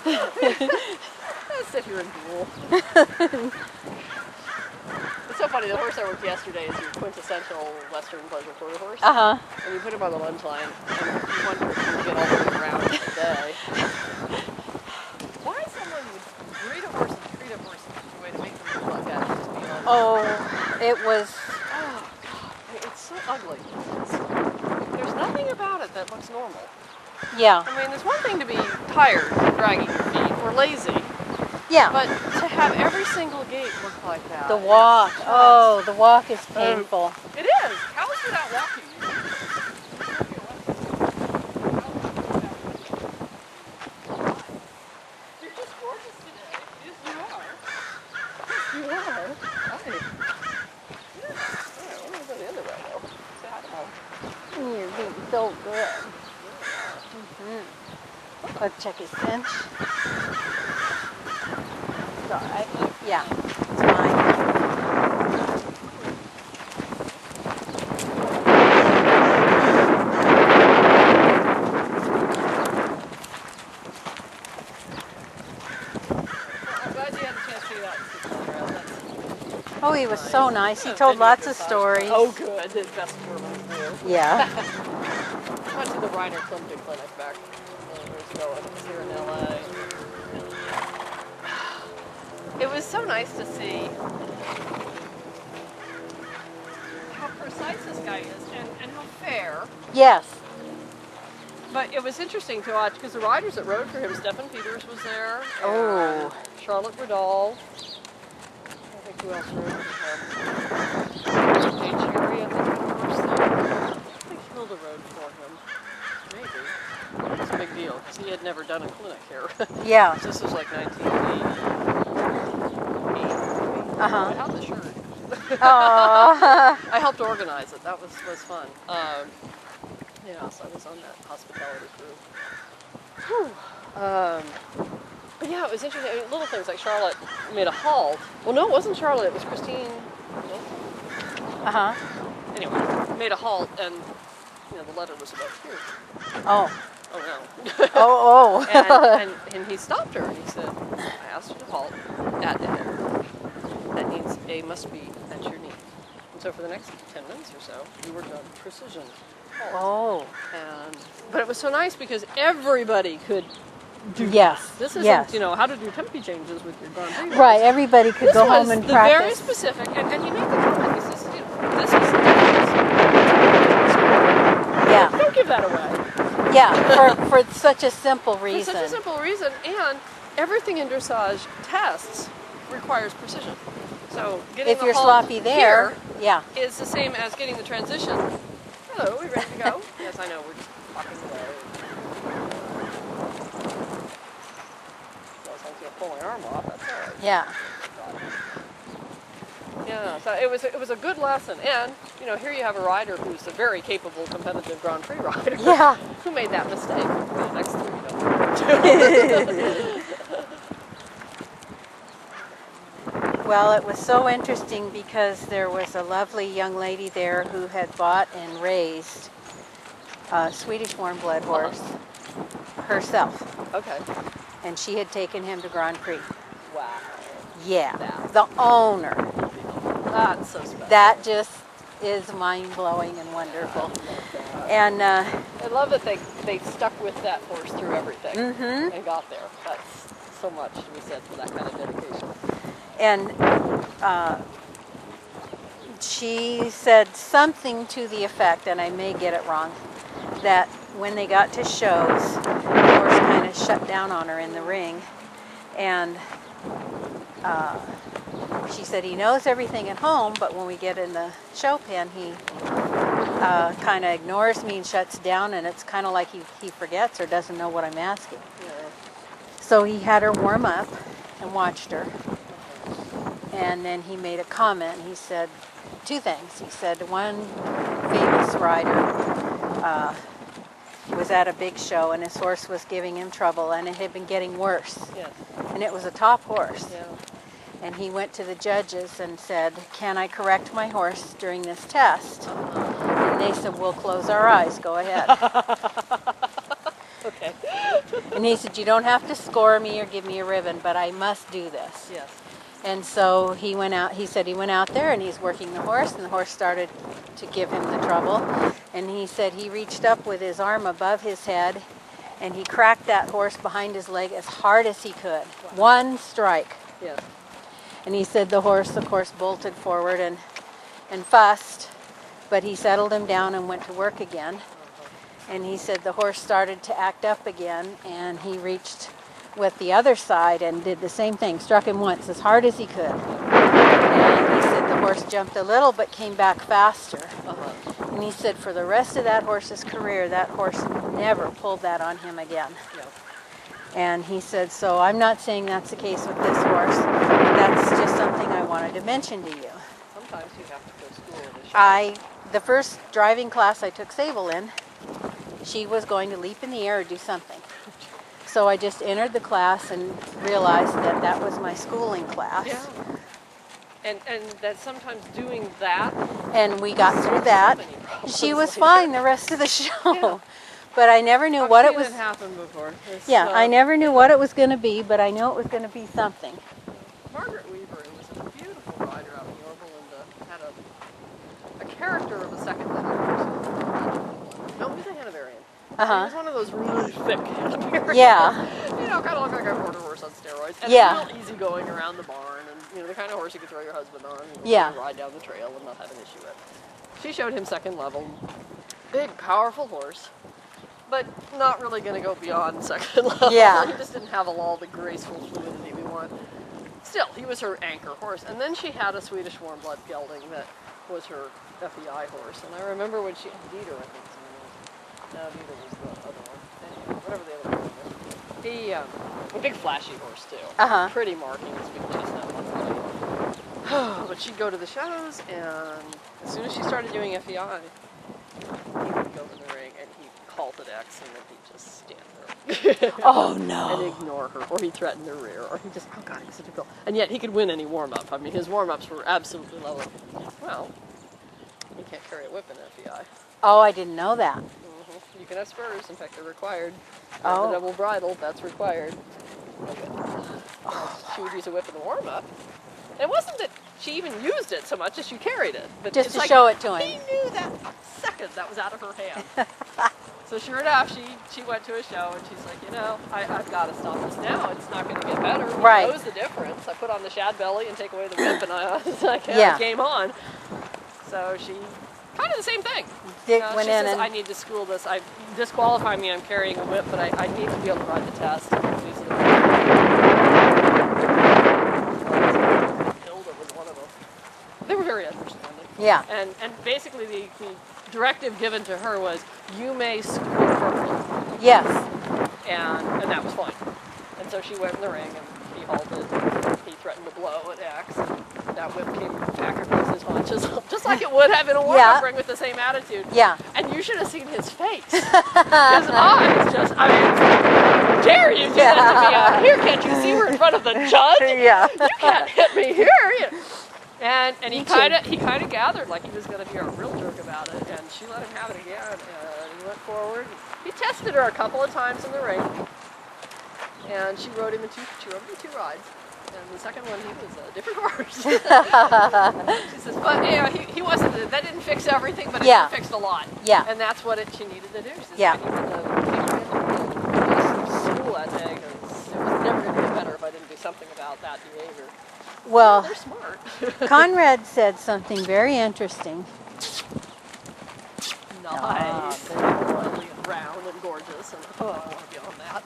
Let's sit here and duel. It's so funny, the horse I worked yesterday is your quintessential Western pleasure quarter horse. Uh-huh. And you put him on the lunge line, and you wonder if you can get all the way around the day. Why someone would breed a horse and treat a horse in such a way to make them look like that is just beyond me. Oh, it was... Oh, God. It's so ugly. There's nothing about it that looks normal. Yeah. I mean, there's one thing to be tired of dragging your feet or lazy, Yeah. but to have every single gait look like that. The walk. Oh, the walk is painful. It is. Cows without walking. You're just gorgeous today. Yes, you are. Yes, you are. Hi. Yeah. All right, we're going to go the other way, though. Say hi to Mom. You're being so good. Let's check his cinch. It's all right. Yeah, it's fine. I'm glad you had a chance to do that. Oh, he was so nice. He told lots of stories. Oh, good. His best performance too. Yeah. Went to the Reiner Klimpke Clinic back years ago. It was here in LA. It was so nice to see how precise this guy is and how fair. Yes. But it was interesting to watch because the riders that rode for him, Stefan Peters was there. Oh. And Charlotte Riddall. I think who else rode for him? Jay Cherry, I think, was there. I think Hilda rode for him. Maybe. It was a big deal because he had never done a clinic here. Yeah. This was like 1988. Uh-huh. I had the shirt. Aww. I helped organize it. That was fun. Yeah, so I was on that hospitality crew. Whew. But yeah, it was interesting. I mean, little things like Charlotte made a halt. Well, no, it wasn't Charlotte. It was Christine. Uh-huh. Anyway, made a halt, and the letter was about here. Oh. Oh no. Oh, and he stopped her and he said, I asked her to halt at the hair. That means A must be at your knee. And so for the next 10 minutes or so, we worked on precision halt. Oh. But it was so nice because everybody could do Yes. this. This isn't, how to do tempi changes with your Grand Prix. Right, everybody could go home and practice. Very specific, and he made the comment, he says, this is Yeah. Don't give that away. Yeah, for such a simple reason. For such a simple reason, and everything in dressage tests requires precision. So getting If you're sloppy there, yeah, is the same as getting the transition. Hello, we ready to go? Yes, I know, we're just talking away. Sounds like you'll pull my arm off, that's all right. yeah. Yeah, so it was a good lesson, and here you have a rider who's a very capable competitive Grand Prix rider. Yeah. Who made that mistake? The next three don't. Well, it was so interesting because there was a lovely young lady there who had bought and raised a Swedish warm blood horse herself, Okay. and she had taken him to Grand Prix. Wow. Yeah, That's the owner. That's so special. That just is mind-blowing and wonderful. And I love that they stuck with that horse through everything and got there. That's so much to be said for that kind of dedication. and she said something to the effect, and I may get it wrong, that when they got to shows, the horse kind of shut down on her in the ring, and she said he knows everything at home, but when we get in the show pen, he kind of ignores me and shuts down, and it's kind of like he forgets or doesn't know what I'm asking. Yeah. So he had her warm up and watched her, and then he made a comment. He said two things. He said one famous rider was at a big show, and his horse was giving him trouble, and it had been getting worse. Yes. And it was a top horse. Yeah. And he went to the judges and said, "Can I correct my horse during this test?" And they said, "We'll close our eyes. Go ahead." Okay. And And he said, you don't have to score me or give me a ribbon, but I must do this. Yes. And so he went out, he said he went out there and he's working the horse, and the horse started to give him the trouble. And he said he reached up with his arm above his head and he cracked that horse behind his leg as hard as he could. Wow. One strike. Yes. And he said the horse, of course, bolted forward and fussed, but he settled him down and went to work again. And he said the horse started to act up again, and he reached with the other side and did the same thing, struck him once as hard as he could. And he said the horse jumped a little but came back faster. And he said for the rest of that horse's career, that horse never pulled that on him again. Yeah. And he said, so I'm not saying that's the case with this horse, but that's just something I wanted to mention to you. Sometimes you have to go to school in the show. The first driving class I took Sable in, she was going to leap in the air or do something. So I just entered the class and realized that that was my schooling class. Yeah. And that sometimes doing that. And we got through that. She was fine the rest of the show. Yeah. But I never knew what it was. I've seen it happen before. Yeah, I never knew what it was going to be, but I knew it was going to be something. Margaret Weaver, who was a beautiful rider out in Yorba Linda, had a character of a second level. No, he was a Hanoverian. He was one of those really thick Hanoverians. Yeah. You know, kind of looked like a quarter horse on steroids. And Yeah. real easy going around the barn, and you know, the kind of horse you could throw your husband on and Yeah. ride down the trail and not have an issue with. She showed him second level. Big, powerful horse. But not really going to go beyond second level. Yeah. He just didn't have all the graceful fluidity we want. Still, he was her anchor horse. And then she had a Swedish warm blood gelding that was her FEI horse. And I remember when she, Dieter, I think. No, Dieter was the other one. Whatever the other one was. He, a big flashy horse too. Pretty marking, this big chestnut one. But she'd go to the shows, and as soon as she started doing FEI, he would go in the ring and he'd halt at X and then he'd just stand there. Oh no. And ignore her, or he'd threaten her rear, or he'd just, oh god, he's such a girl. And yet he could win any warm-up. I mean, his warm-ups were absolutely level. Well, you can't carry a whip in FEI. Oh, I didn't know that. You can have spurs, in fact they're required. Oh. The double bridle, that's required. She would use a whip in the warm-up. And it wasn't that she even used it so much as she carried it. But Just it's to like, show it to he him. knew that second that was out of her hand. So sure enough, she went to a show and she's like, you know, I've got to stop this now. It's not going to get better. He Right. knows the difference. I put on the shad belly and take away the whip, and it's like, Yeah. game on. So she, kind of the same thing. Dick She went in says, and I need to school this. I disqualify me. I'm carrying a whip, but I need to be able to ride the test. These are the Hilda was one of them. They were very understanding. yeah. And basically the directive given to her was, you may school her. Yes. And that was fine. And so she went in the ring and he halted. He threatened to blow at X. That whip came back across his haunches, just like it would have in a warm-up ring with the same attitude. Yeah. And you should have seen his face. His eyes just, I mean, dare you do that to me out here? Can't you see we're in front of the judge? Yeah. You can't hit me here. And he kind of gathered like he was going to be a real jerk about it, and she let him have it again, and he went forward. He tested her a couple of times in the ring, and she rode him in two rides. And the second one, he was a different horse. She says, but you know, he wasn't, that didn't fix everything, but it fixed a lot. Yeah. And that's what she needed to do. She says, Yeah. I needed to school that day, because it was never going to get better if I didn't do something about that behavior. Well, They're smart. Conrad said something very interesting. Nice. And round and gorgeous, and I want to be on that.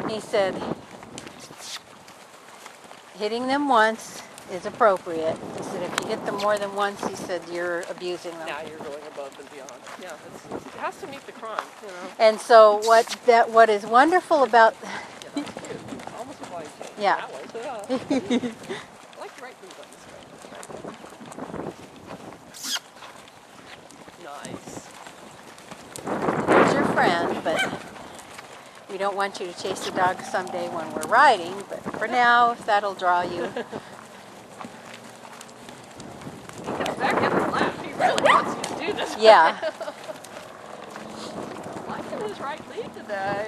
He said, hitting them once is appropriate. He said, if you hit them more than once, he said, you're abusing them. Now you're going above and beyond. Yeah, it has to meet the crime, you know. And so what is wonderful about... Yeah, that's cute. Almost a blind change. Yeah. That was, I like to write things on this way. Nice. There's your friend, but we don't want you to chase the dog someday when we're riding, but for now, if that'll draw you. He comes back in and laughs. He really wants you to do this. Yeah. I like him. his right lead today.